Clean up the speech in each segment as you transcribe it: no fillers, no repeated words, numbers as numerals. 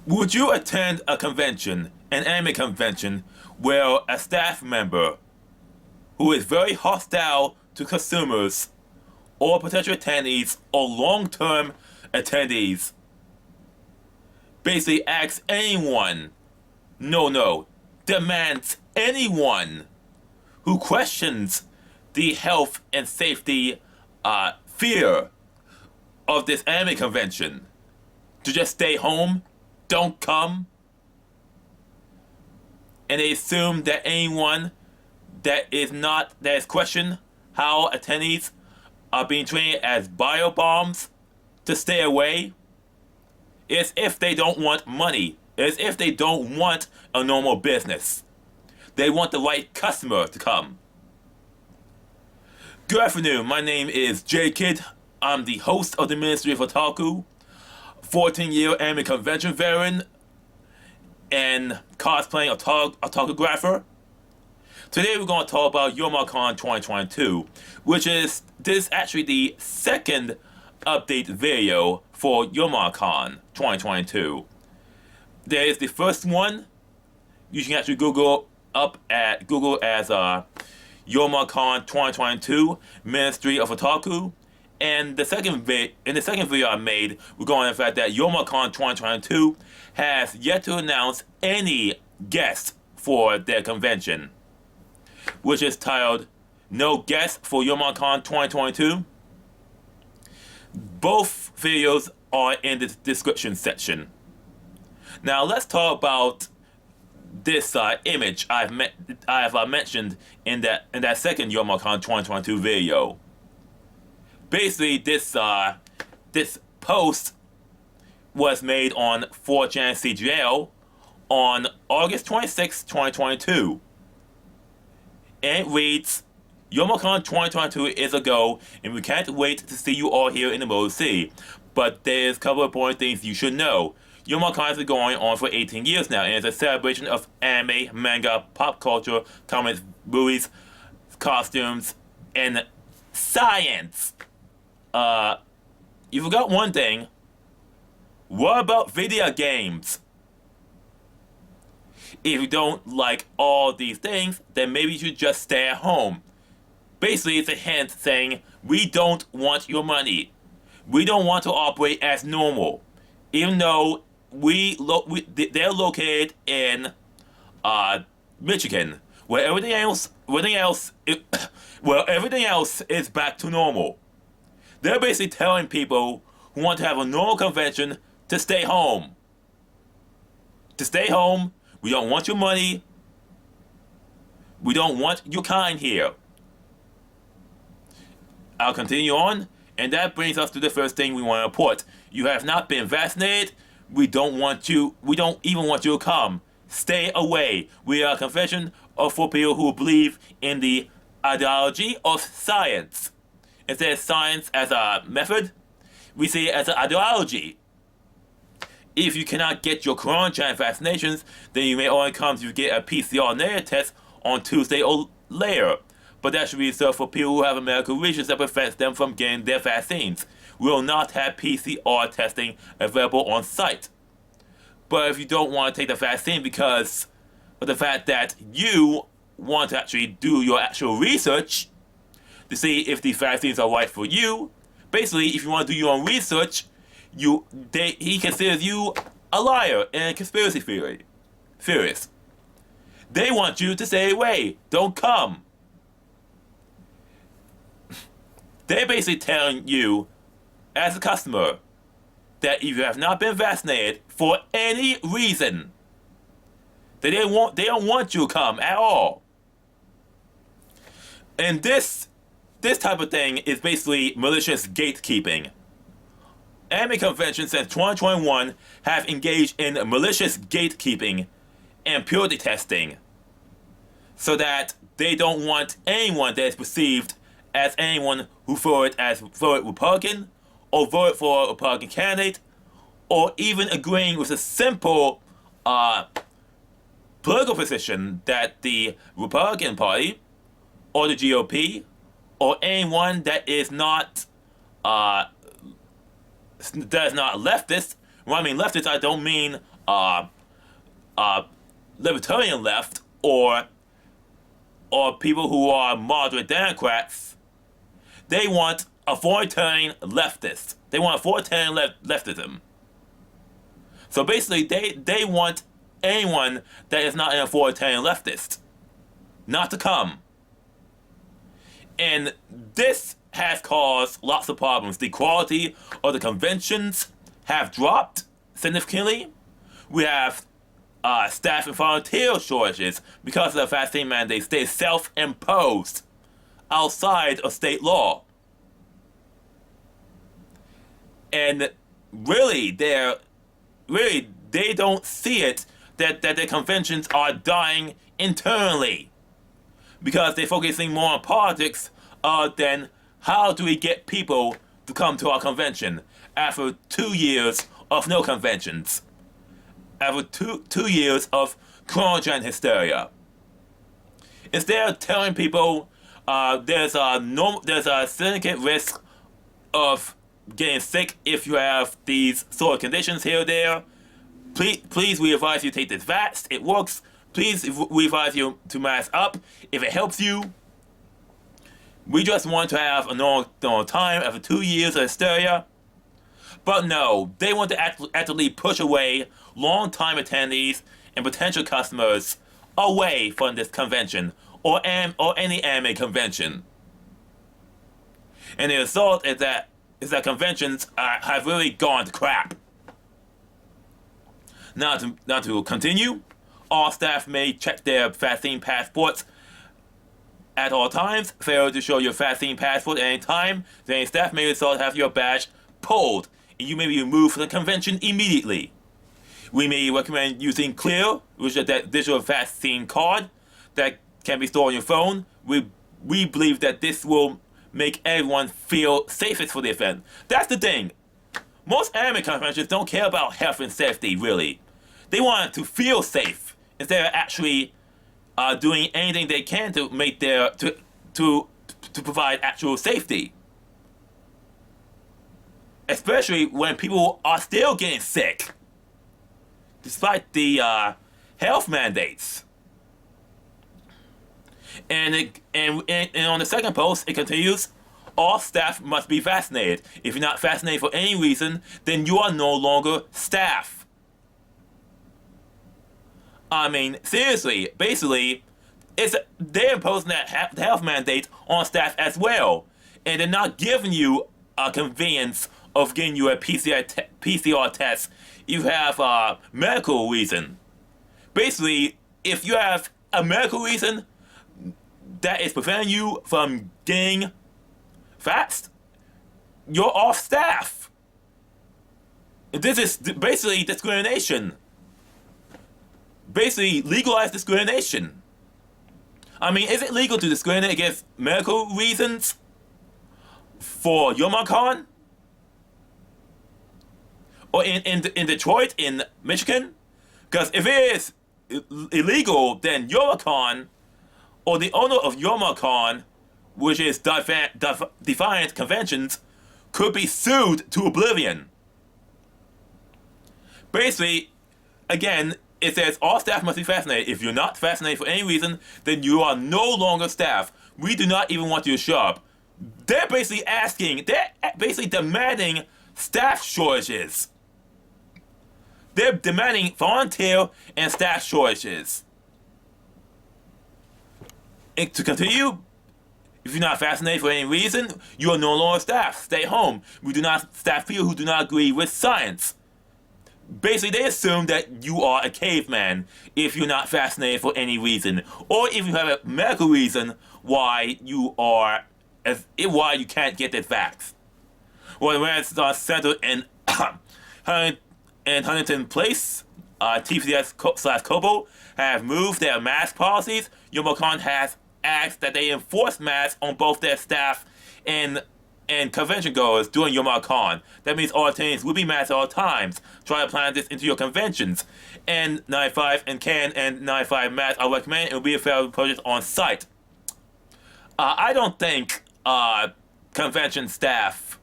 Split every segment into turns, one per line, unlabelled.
Would you attend a convention, an anime convention, where a staff member who is very hostile to consumers or potential attendees or long-term attendees basically asks anyone, no, demands anyone who questions the health and safety fear of this anime convention to just stay home, don't come, and they assume that anyone that is questioned how attendees are being treated as bio bombs to stay away. It's if they don't want money. It's if they don't want a normal business. They want the right customer to come. Good afternoon, my name is J-Kid. I'm the host of the Ministry of Otaku, 14-year anime convention veteran, and cosplaying Otaku-grapher. Today we're going to talk about Youmacon 2022, which is actually the second update video for Youmacon 2022. There is the first one. You can actually Google as Youmacon 2022 Ministry of Otaku. And the second video I made, we're going to the fact that Youmacon 2022 has yet to announce any guests for their convention, which is titled No Guests for Youmacon 2022. Both videos are in the description section. Now let's talk about this image I've mentioned in that second Youmacon 2022 video. Basically, this post was made on 4chan CGL on August 26, 2022. And it reads, Youmacon 2022 is a go, and we can't wait to see you all here in the Mode C. But there's a couple of important things you should know. Youmacon has been going on for 18 years now, and it's a celebration of anime, manga, pop culture, comics, movies, costumes, and science. You forgot one thing. What about video games? If you don't like all these things, then maybe you should just stay at home. Basically, it's a hint saying, we don't want your money. We don't want to operate as normal. Even though they're located in Michigan, where everything else is back to normal. They're basically telling people who want to have a normal convention to stay home. To stay home. We don't want your money. We don't want your kind here. I'll continue on, and that brings us to the first thing we want to report. You have not been vaccinated. We don't even want you to come. Stay away. We are a convention for people who believe in the ideology of science. Instead of science as a method, we see it as an ideology. If you cannot get your Corona vaccinations, then you may only come to get a PCR negative test on Tuesday or later. But that should be reserved for people who have a medical reason that prevents them from getting their vaccines. We will not have PCR testing available on site. But if you don't want to take the vaccine because of the fact that you want to actually do your actual research to see if these vaccines are right for you, basically, if you want to do your own research, he considers you a liar and a conspiracy theorist. They want you to stay away. Don't come. They're basically telling you, as a customer, that if you have not been vaccinated for any reason, that they don't want you to come at all. And this type of thing is basically malicious gatekeeping. Anime conventions since 2021 have engaged in malicious gatekeeping and purity testing, so that they don't want anyone that is perceived as anyone who voted Republican, or voted for a Republican candidate, or even agreeing with a simple political position that the Republican Party, or the GOP, or anyone that is not leftist. When I mean leftist, I don't mean uh, libertarian left or people who are moderate Democrats, they want authoritarian leftists. They want authoritarian leftism. So basically, they want anyone that is not an authoritarian leftist not to come. And this has caused lots of problems. The quality of the conventions have dropped significantly. We have staff and volunteer shortages because of the vaccine mandates. They're self-imposed outside of state law. And really, they don't see it that the conventions are dying internally because they're focusing more on politics than how do we get people to come to our convention after 2 years of no conventions, after two years of chronogen hysteria. Instead of telling people there's a significant risk of getting sick if you have these sort of conditions here or there, please we advise you to take this vax. It works. Please we advise you to mask up if it helps you. We just want to have a normal time after 2 years of hysteria. But no, they want to actively push away long-time attendees and potential customers away from this convention or any anime convention. And the result is that conventions have really gone to crap. Now to continue, all staff may check their vaccine passports at all times. Fail to show your vaccine passport at any time, then staff may result have your badge pulled, and you may be removed from the convention immediately. We may recommend using Clear, which is that digital vaccine card that can be stored on your phone. We believe that this will make everyone feel safest for the event. That's the thing. Most anime conventions don't care about health and safety, really. They want to feel safe instead of actually doing anything they can to make to provide actual safety. Especially when people are still getting sick, despite the health mandates. And on the second post, it continues, all staff must be vaccinated. If you're not vaccinated for any reason, then you are no longer staff. I mean, seriously, basically, they're imposing that health mandate on staff as well. And they're not giving you a convenience of getting you a PCR test if you have a medical reason. Basically, if you have a medical reason that is preventing you from getting vaxxed, you're off staff. This is basically discrimination. Basically, legalized discrimination. I mean, is it legal to discriminate against medical reasons for Youmacon? Or in Detroit, in Michigan? Because if it is illegal, then Youmacon, or the owner of Youmacon, which is Defiant Conventions, could be sued to oblivion. Basically, again, it says all staff must be vaccinated. If you're not vaccinated for any reason, then you are no longer staff. We do not even want you to show up. They're basically demanding staff shortages. They're demanding volunteer and staff shortages. And to continue, if you're not vaccinated for any reason, you are no longer staff. Stay home. We do not staff people who do not agree with science. Basically, they assume that you are a caveman if you're not vaccinated for any reason, or if you have a medical reason why you can't get this vax. Well, when it's centered in Huntington Place, TPS/Kobo have moved their mask policies. Youmacon has asked that they enforce masks on both their staff and convention goers during Youmacon. That means all attendees will be masked at all times. Try to plan this into your conventions. N95 and KN95 masks are recommended and will be available to purchase on site. I don't think convention staff,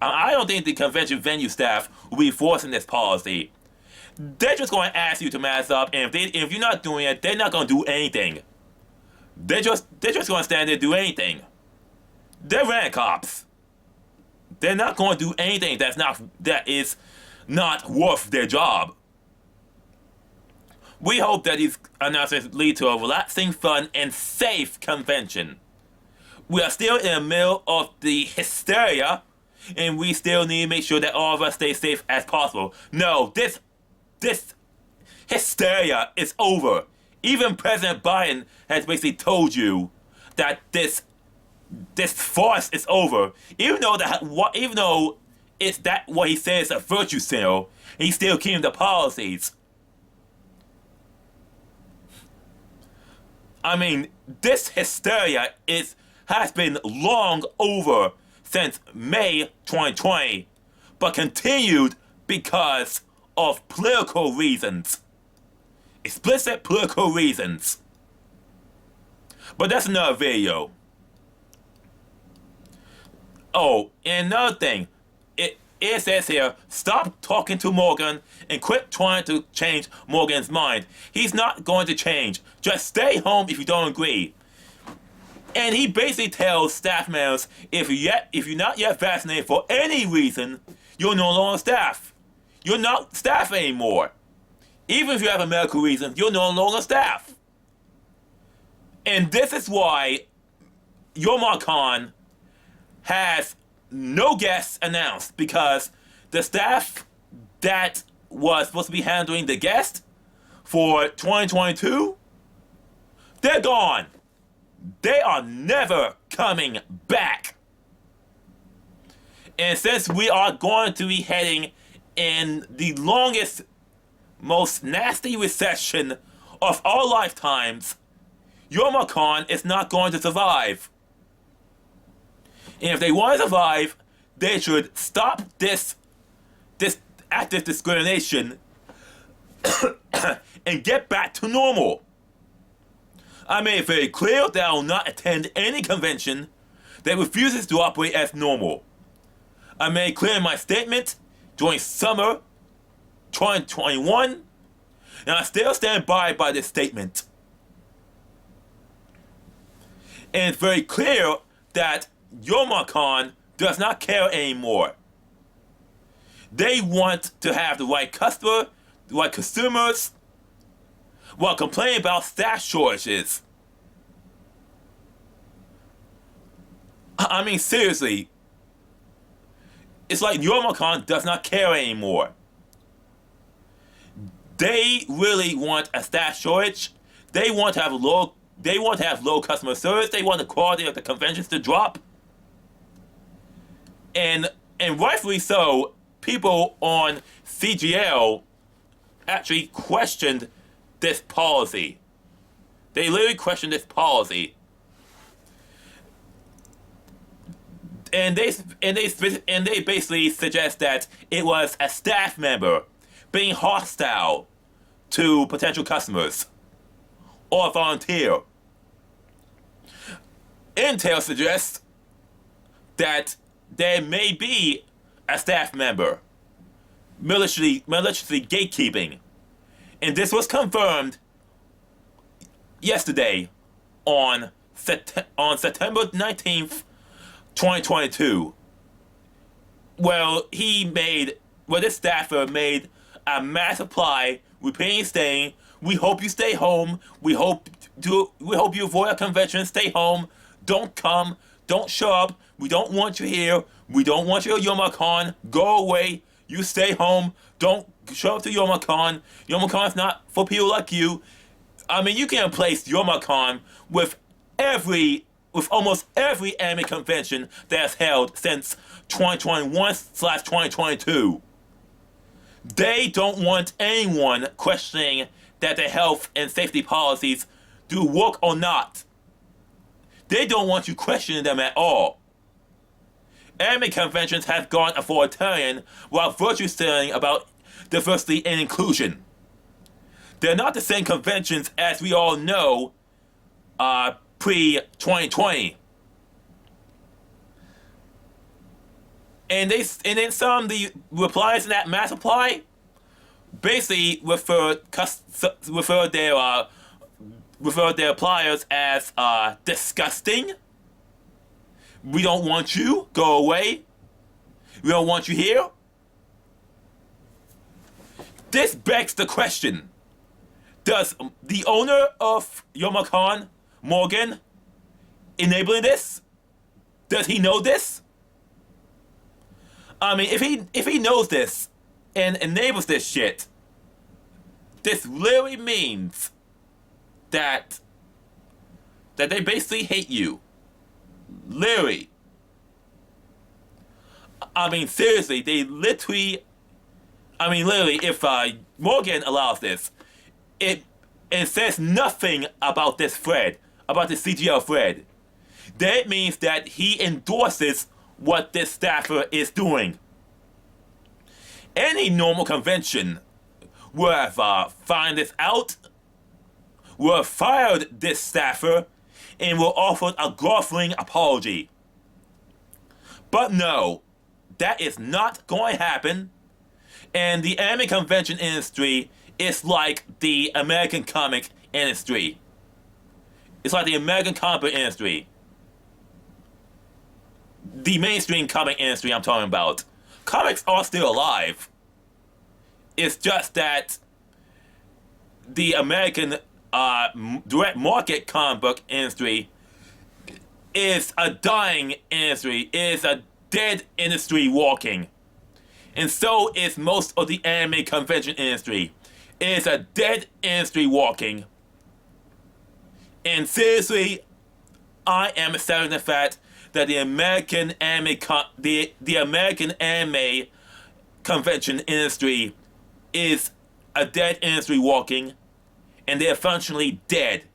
I don't think the convention venue staff will be enforcing this policy. They're just going to ask you to mask up, and if you're not doing it, they're not going to do anything. They're just going to stand there and do anything. They're rent cops. They're not going to do anything that is not worth their job. We hope that these announcements lead to a relaxing, fun, and safe convention. We are still in the middle of the hysteria, and we still need to make sure that all of us stay safe as possible. No, this hysteria is over. Even President Biden has basically told you that this farce is over. Even though it's that what he says a virtue signal, he's still keeping the policies. I mean, this hysteria has been long over since May 2020, but continued because of political reasons. Explicit political reasons. But that's another video. Oh, and another thing. It says here, stop talking to Morgan and quit trying to change Morgan's mind. He's not going to change. Just stay home if you don't agree. And he basically tells staff members, if you're not yet vaccinated for any reason, you're no longer staff. You're not staff anymore. Even if you have a medical reason, you're no longer staff. And this is why Youmacon has no guests announced, because the staff that was supposed to be handling the guest for 2022, they're gone. They are never coming back. And since we are going to be heading in the longest, most nasty recession of our lifetimes, Youmacon is not going to survive. And if they want to survive, they should stop this active discrimination and get back to normal. I made it very clear that I will not attend any convention that refuses to operate as normal. I made clear in my statement during summer 2021, and I still stand by this statement. And it's very clear that Youmacon does not care anymore. They want to have the right consumers, while complaining about staff shortages. I mean, seriously. It's like Youmacon does not care anymore. They really want a staff shortage. They want to have low customer service. They want the quality of the conventions to drop. And rightfully so, people on CGL actually questioned this policy. They literally questioned this policy. And they basically suggest that it was a staff member being hostile to potential customers or a volunteer. Intel suggests that there may be a staff member maliciously gatekeeping. And this was confirmed yesterday on September 19th, 2022. This staffer made a mass reply repeatedly saying, "We hope you stay home. We hope you avoid a convention. Stay home. Don't come. Don't show up. We don't want you here. We don't want you at Youmacon. Go away. You stay home. Don't show up to Youmacon. Youmacon is not for people like you." I mean, you can replace Youmacon with almost every anime convention that has held since 2021/2022. They don't want anyone questioning that their health and safety policies do work or not. They don't want you questioning them at all. Anime conventions have gone authoritarian while virtue signaling about diversity and inclusion. They're not the same conventions as we all know pre-2020. And then some of the replies in that mass reply basically refer their pliers as disgusting. We don't want you. Go away. We don't want you here. This begs the question: does the owner of Youmacon, Morgan, enabling this? Does he know this? I mean, if he knows this and enables this shit, this literally means that they basically hate you. Literally. I mean, seriously, they literally. I mean, literally, if Morgan allows this, it says nothing about this thread, about the CGL thread. That means that he endorses what this staffer is doing. Any normal convention would have found this out, would have fired this staffer, and will offer a groveling apology. But no, that is not going to happen. And the anime convention industry is like the American comic industry. It's like the American comic book industry. The mainstream comic industry I'm talking about. Comics are still alive. It's just that the American direct market comic book industry is a dying industry, is a dead industry walking. And so is most of the anime convention industry. It is a dead industry walking. And seriously, I am accepting the fact that the American anime the American anime convention industry is a dead industry walking, and they're functionally dead.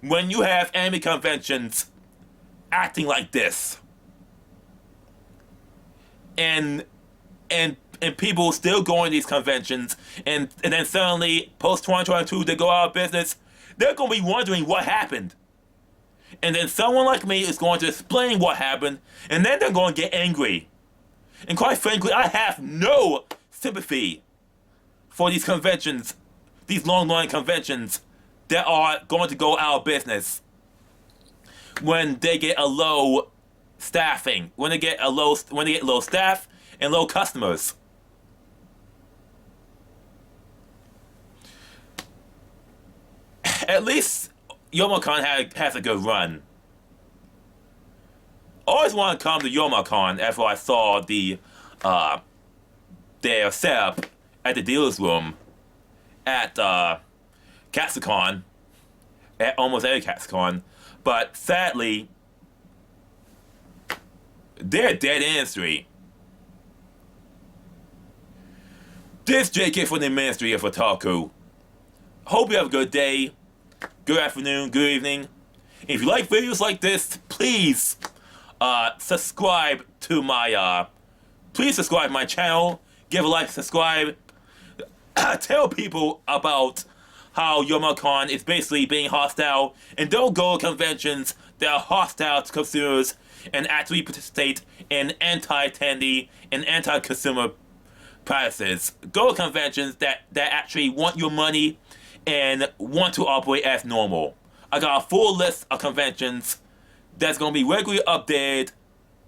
When you have anime conventions acting like this, and people still going to these conventions, and then suddenly post 2022 they go out of business, they're going to be wondering what happened. And then someone like me is going to explain what happened, and then they're going to get angry. And quite frankly, I have no sympathy for these conventions, these long-running conventions that are going to go out of business when they get a low staffing, when they get low staff and low customers. At least Youmacon has a good run. Always wanted to come to Youmacon after I saw their setup at the dealer's room at Katsucon, at almost every Katsucon, but sadly, they're a dead industry. This JK from the Ministry of Otaku. Hope you have a good day, good afternoon, good evening. If you like videos like this, please subscribe to my channel. Give a like, subscribe. Tell people about how Youmacon is basically being hostile, and don't go to conventions that are hostile to consumers and actually participate in anti-attendee and anti-consumer practices. Go to conventions that actually want your money and want to operate as normal. I got a full list of conventions that's going to be regularly updated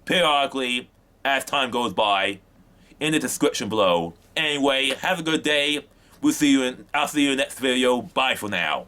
periodically as time goes by in the description below. Anyway, have a good day. I'll see you in the next video. Bye for now.